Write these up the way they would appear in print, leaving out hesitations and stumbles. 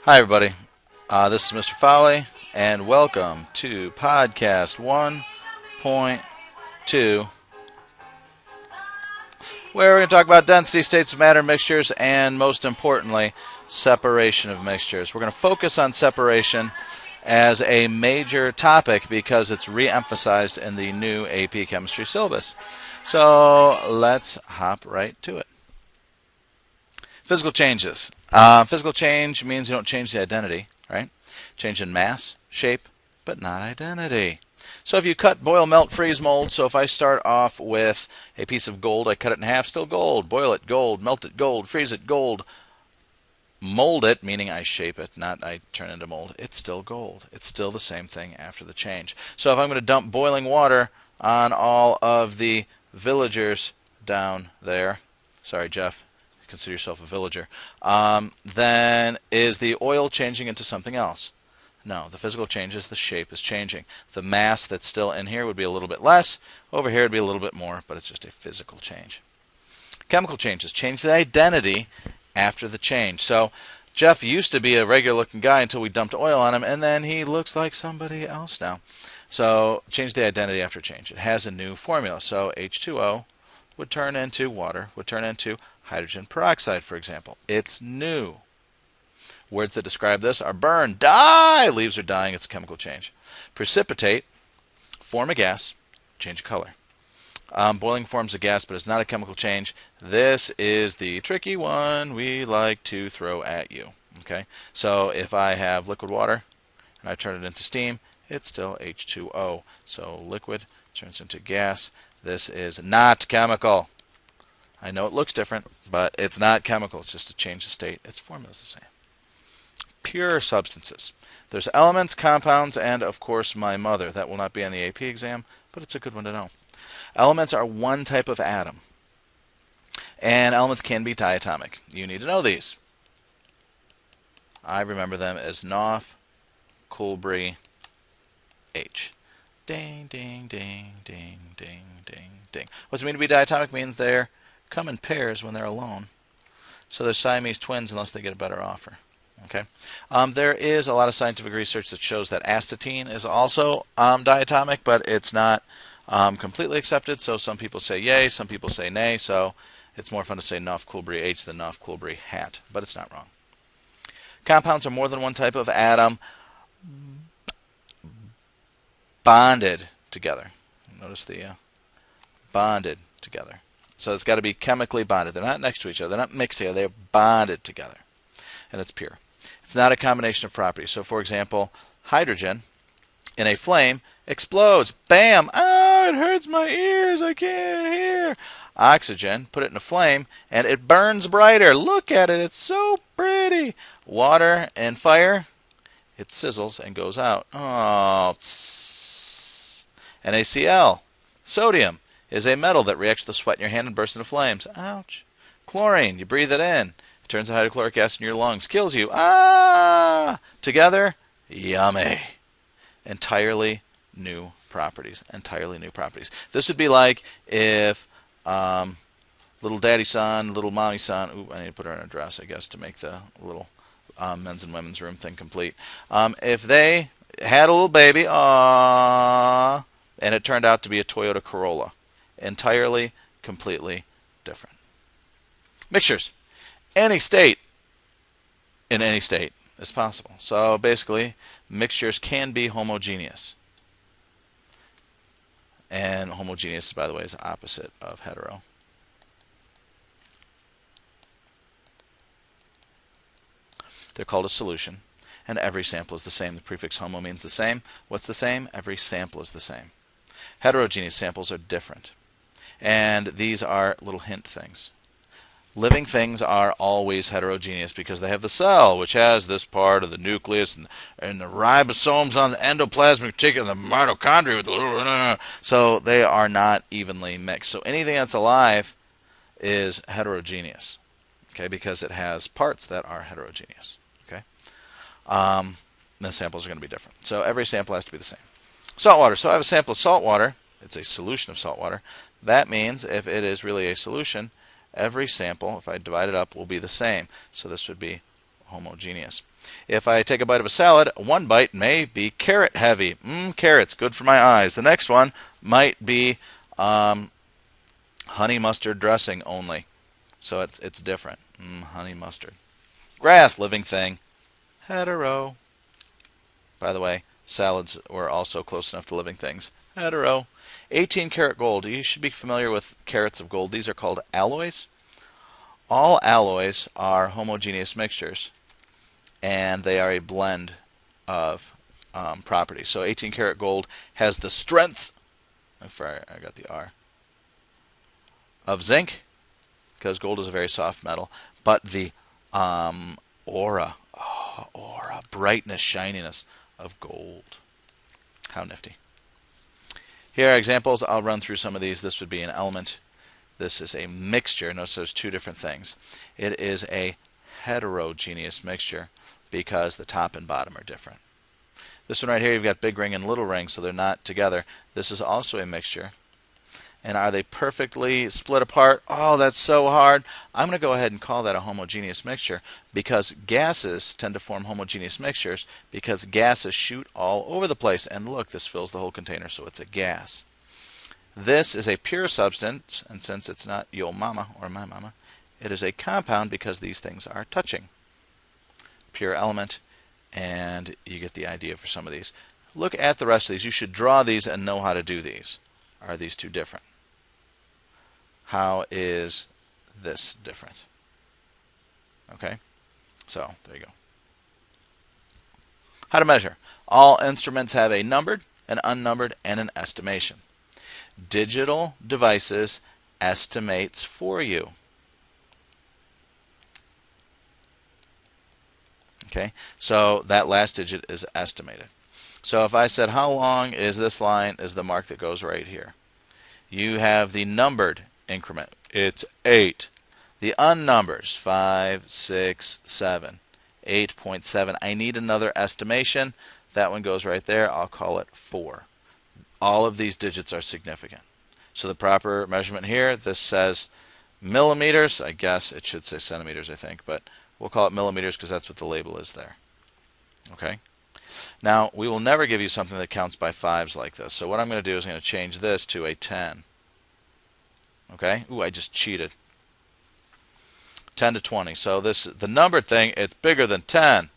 Hi, everybody. This is Mr. Folly, and welcome to Podcast 1.2, where we're going to talk about density, states of matter, mixtures, and most importantly, separation of mixtures. We're going to focus on separation as a major topic because it's re-emphasized in the new AP Chemistry syllabus. So let's hop right to it. Physical changes. Physical change means you don't change the identity, right? Change in mass, shape, but not identity. So if you cut, boil, melt, freeze, mold, so if I start off with a piece of gold, I cut it in half, still gold, boil it, gold, melt it, gold, freeze it, gold, mold it, meaning I shape it, not I turn into mold, it's still gold. It's still the same thing after the change. So if I'm going to dump boiling water on all of the villagers down there, sorry, Jeff, consider yourself a villager, then is the oil changing into something else? No, the physical change is the shape is changing. The mass that's still in here would be a little bit less. Over here it would be a little bit more, but it's just a physical change. Chemical changes change the identity after the change. So Jeff used to be a regular looking guy until we dumped oil on him, and then he looks like somebody else now. So change the identity after change. It has a new formula. So H2O would turn into water, would turn into hydrogen peroxide, for example. It's new. Words that describe this are burn, die, leaves are dying, it's a chemical change. Precipitate, form a gas, change color. Boiling forms a gas, but it's not a chemical change. This is the tricky one we like to throw at you. Okay, so if I have liquid water and I turn it into steam, it's still H2O. So liquid turns into gas. This is not chemical. I know it looks different, but it's not chemical. It's just a change of state. Its formula is the same. Pure substances. There's elements, compounds, and of course my mother. That will not be on the AP exam, but it's a good one to know. Elements are one type of atom, and elements can be diatomic. You need to know these. I remember them as Nov, Coolbree, H. Ding, ding, ding, ding, ding, ding, ding. What's it mean to be diatomic? It means they're come in pairs when they're alone. So they're Siamese twins unless they get a better offer. Okay. There is a lot of scientific research that shows that astatine is also diatomic, but it's not completely accepted. So some people say yay, some people say nay. So it's more fun to say Nov Coolbree H than Nov Coolbree hat, but it's not wrong. Compounds are more than one type of atom bonded together. Notice the bonded together. So it's got to be chemically bonded. They're not next to each other. They're not mixed together. They're bonded together. And it's pure. It's not a combination of properties. So, for example, hydrogen in a flame explodes. Bam! Oh, it hurts my ears. I can't hear. Oxygen, put it in a flame, and it burns brighter. Look at it. It's so pretty. Water and fire, it sizzles and goes out. Oh, tss. NaCl. Sodium is a metal that reacts with the sweat in your hand and bursts into flames. Ouch. Chlorine, you breathe it in. It turns the hydrochloric acid in your lungs. Kills you. Ah! Together, yummy. Entirely new properties. Entirely new properties. This would be like if little daddy son, little mommy son, ooh, I need to put her in a dress, I guess, to make the little men's and women's room thing complete. If they had a little baby, and it turned out to be a Toyota Corolla. Entirely, completely different. Mixtures. Any state, in any state, is possible. So basically, mixtures can be homogeneous. And homogeneous, by the way, is the opposite of hetero. They're called a solution, and every sample is the same. The prefix homo means the same. What's the same? Every sample is the same. Heterogeneous samples are different. And these are little hint things. Living things are always heterogeneous because they have the cell, which has this part of the nucleus and the ribosomes on the endoplasmic reticulum, the mitochondria with the little, so they are not evenly mixed. So anything that's alive is heterogeneous, okay, because it has parts that are heterogeneous, okay. The samples are going to be different. So every sample has to be the same. Salt water. So I have a sample of salt water. It's a solution of salt water. That means if it is really a solution, every sample, if I divide it up, will be the same. So this would be homogeneous. If I take a bite of a salad, one bite may be carrot heavy. Carrots, good for my eyes. The next one might be honey mustard dressing only. So it's different. Honey mustard. Grass, living thing. Hetero. By the way, salads were also close enough to living things. Hetero. 18 karat gold. You should be familiar with carats of gold. These are called alloys. All alloys are homogeneous mixtures, and they are a blend of properties. So 18 karat gold has the strength, I got the R, of zinc, because gold is a very soft metal, but the aura, brightness, shininess of gold. How nifty. Here are examples. I'll run through some of these. This would be an element. This is a mixture. Notice there's two different things. It is a heterogeneous mixture because the top and bottom are different. This one right here, you've got big ring and little ring, so they're not together. This is also a mixture. And are they perfectly split apart? Oh, that's so hard. I'm going to go ahead and call that a homogeneous mixture because gases tend to form homogeneous mixtures because gases shoot all over the place. And look, this fills the whole container, so it's a gas. This is a pure substance, and since it's not your mama or my mama, it is a compound because these things are touching. Pure element, and you get the idea for some of these. Look at the rest of these. You should draw these and know how to do these. Are these two different? How is this different? Okay, so there you go. How to measure. All instruments have a numbered, an unnumbered, and an estimation. Digital devices estimates for you. Okay, so that last digit is estimated. So if I said how long is this line, is the mark that goes right here. You have the numbered increment. It's 8. The unnumbers, 5, 6, 7, 8.7. I need another estimation. That one goes right there. I'll call it 4. All of these digits are significant. So the proper measurement here, this says millimeters. I guess it should say centimeters, I think, but we'll call it millimeters because that's what the label is there. Okay. Now, we will never give you something that counts by fives like this. So what I'm going to do is I'm going to change this to a 10. Okay? Ooh, I just cheated. 10 to 20. So this, the numbered thing, it's bigger than 10.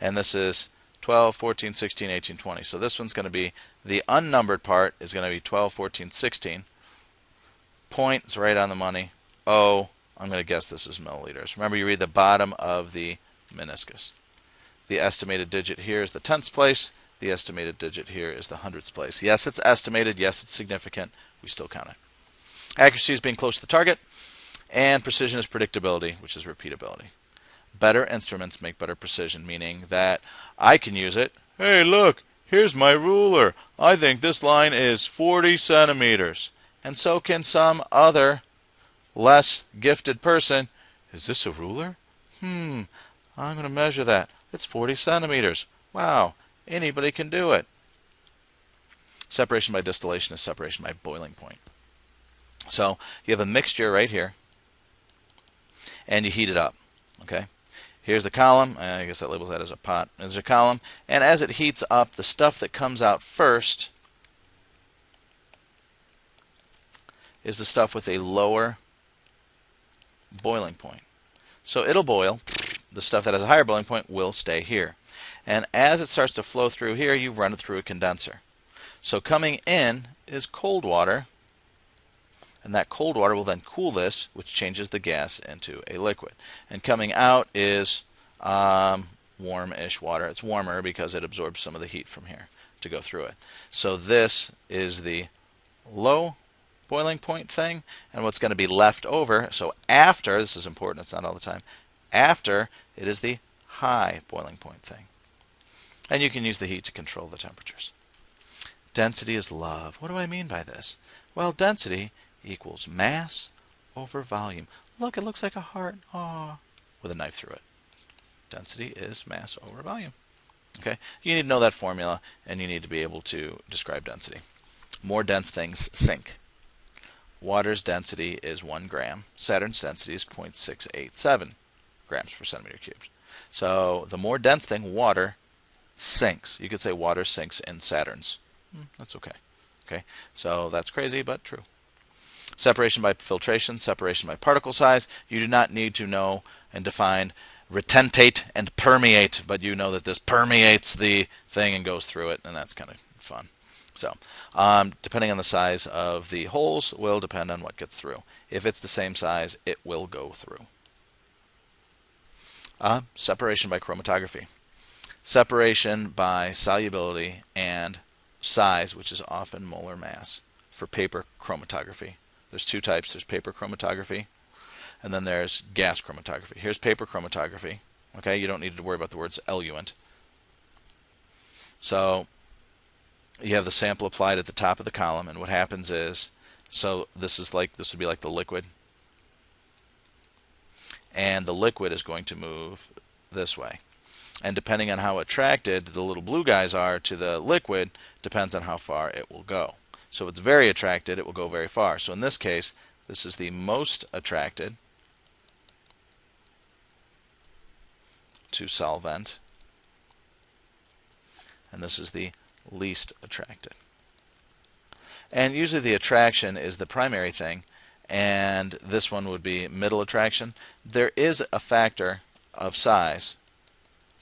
And this is 12, 14, 16, 18, 20. So this one's going to be, the unnumbered part is going to be 12, 14, 16. Point is right on the money. O, I'm going to guess this is milliliters. Remember, you read the bottom of the meniscus. The estimated digit here is the tenths place. The estimated digit here is the hundredths place. Yes, it's estimated. Yes, it's significant. We still count it. Accuracy is being close to the target. And precision is predictability, which is repeatability. Better instruments make better precision, meaning that I can use it. Hey, look, here's my ruler. I think this line is 40 centimeters. And so can some other less gifted person. Is this a ruler? I'm going to measure that. It's 40 centimeters. Wow, anybody can do it. Separation by distillation is separation by boiling point. So you have a mixture right here, and you heat it up. Okay, here's the column. I guess that labels that as a pot. There's a column, and as it heats up, the stuff that comes out first is the stuff with a lower boiling point. So it'll boil. The stuff that has a higher boiling point will stay here. And as it starts to flow through here, you run it through a condenser. So coming in is cold water, and that cold water will then cool this, which changes the gas into a liquid. And coming out is warm-ish water. It's warmer because it absorbs some of the heat from here to go through it. So this is the low boiling point thing, and what's going to be left over, so after, this is important, it's not all the time, after it is the high boiling point thing. And you can use the heat to control the temperatures. Density is love. What do I mean by this? Well, density equals mass over volume. Look, it looks like a heart. Aw, with a knife through it. Density is mass over volume. Okay, you need to know that formula, and you need to be able to describe density. More dense things sink. Water's density is 1 gram. Saturn's density is 0.687 grams per centimeter cubed. So the more dense thing, water, sinks. You could say water sinks in Saturns. That's okay. Okay, so that's crazy, but true. Separation by filtration, separation by particle size. You do not need to know and define retentate and permeate, but you know that this permeates the thing and goes through it, and that's kind of fun. So, depending on the size of the holes will depend on what gets through. If it's the same size, it will go through. Separation by chromatography. Separation by solubility and size, which is often molar mass, for paper chromatography. There's two types. There's paper chromatography, and then there's gas chromatography. Here's paper chromatography. Okay, you don't need to worry about the words eluent. So you have the sample applied at the top of the column, and what happens is, so this would be like the liquid, and the liquid is going to move this way. And depending on how attracted the little blue guys are to the liquid, depends on how far it will go. So if it's very attracted, it will go very far. So in this case, this is the most attracted to solvent, and this is the least attracted. And usually the attraction is the primary thing, and this one would be middle attraction. There is a factor of size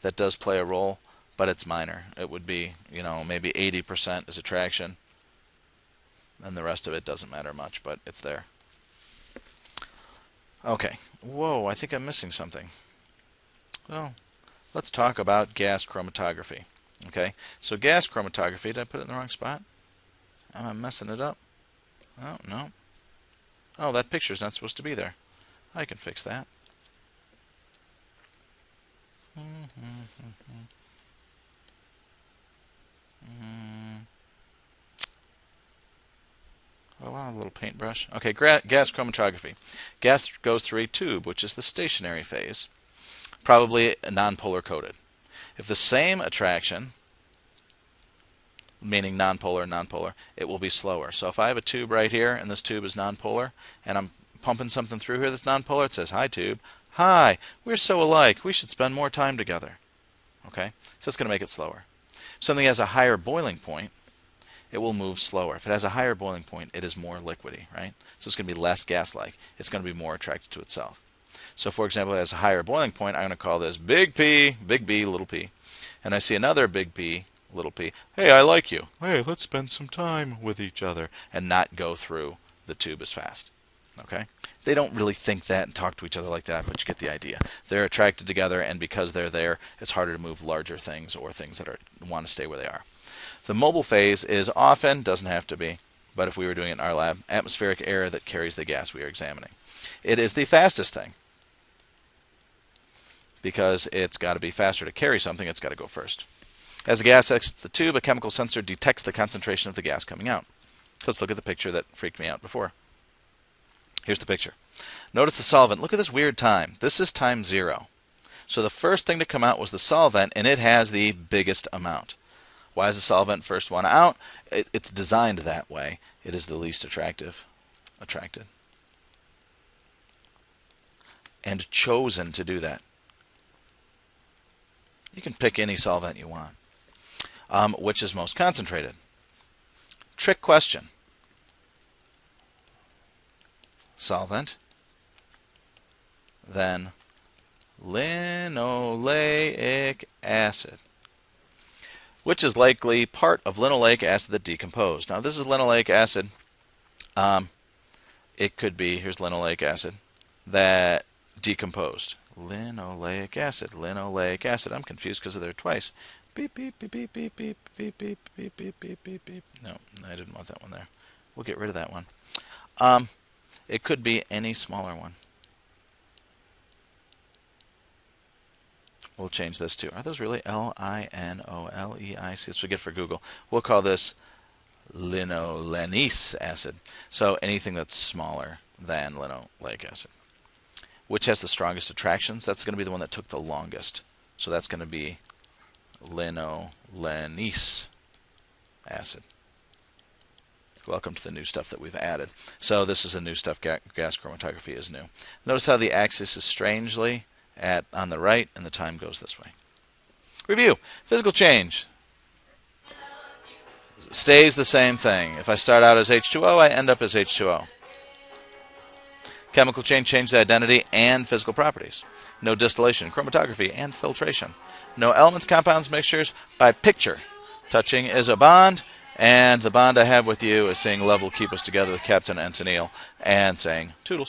that does play a role, but it's minor. It would be, maybe 80% is attraction, and the rest of it doesn't matter much, but it's there. Okay. Whoa, I think I'm missing something. Well, let's talk about gas chromatography. Okay, so gas chromatography, did I put it in the wrong spot? Am I messing it up? Oh, no. Oh, that picture's not supposed to be there. I can fix that. Oh, wow, a little paintbrush. Okay, gas chromatography. Gas goes through a tube, which is the stationary phase, probably nonpolar coated. If the same attraction, meaning nonpolar, it will be slower. So if I have a tube right here, and this tube is nonpolar, and I'm pumping something through here that's nonpolar, it says, "Hi, tube. Hi, we're so alike. We should spend more time together." Okay, so it's going to make it slower. If something has a higher boiling point, it will move slower. If it has a higher boiling point, it is more liquidy, right? So it's going to be less gas-like. It's going to be more attracted to itself. So for example, it has a higher boiling point. I'm going to call this big P, big B, little p. And I see another big P, little p. Hey, I like you. Hey, let's spend some time with each other, and not go through the tube as fast. Okay? They don't really think that and talk to each other like that, but you get the idea. They're attracted together, and because they're there, it's harder to move larger things or things that want to stay where they are. The mobile phase is often, doesn't have to be, but if we were doing it in our lab, atmospheric air that carries the gas we are examining. It is the fastest thing, because it's got to be faster to carry something, it's got to go first. As the gas exits the tube, a chemical sensor detects the concentration of the gas coming out. So let's look at the picture that freaked me out before. Here's the picture. Notice the solvent. Look at this weird time. This is time 0. So the first thing to come out was the solvent, and it has the biggest amount. Why is the solvent first one out? It's designed that way. It is the least attracted. And chosen to do that. You can pick any solvent you want. Which is most concentrated? Trick question. Solvent, then linoleic acid, which is likely part of linoleic acid that decomposed. Now this is linoleic acid. It could be, here's linoleic acid, that decomposed. Linoleic acid. I'm confused because they're twice. Beep, beep, beep, beep, beep, beep, beep, beep, beep, beep, beep, beep, beep. No, I didn't want that one there. We'll get rid of that one. It could be any smaller one. We'll change this to, are those really linoleic? That's what we get for Google. We'll call this linolenous acid. So anything that's smaller than linoleic acid. Which has the strongest attractions? That's going to be the one that took the longest. So that's going to be linolenous acid. Welcome to the new stuff that we've added. So this is the new stuff. Gas chromatography is new. Notice how the axis is strangely on the right, and the time goes this way. Review. Physical change stays the same thing. If I start out as H2O, I end up as H2O. Chemical change the identity and physical properties. No distillation, chromatography, and filtration. No elements, compounds, mixtures by picture. Touching is a bond, and the bond I have with you is saying love will keep us together with Captain Antonil and saying toodles.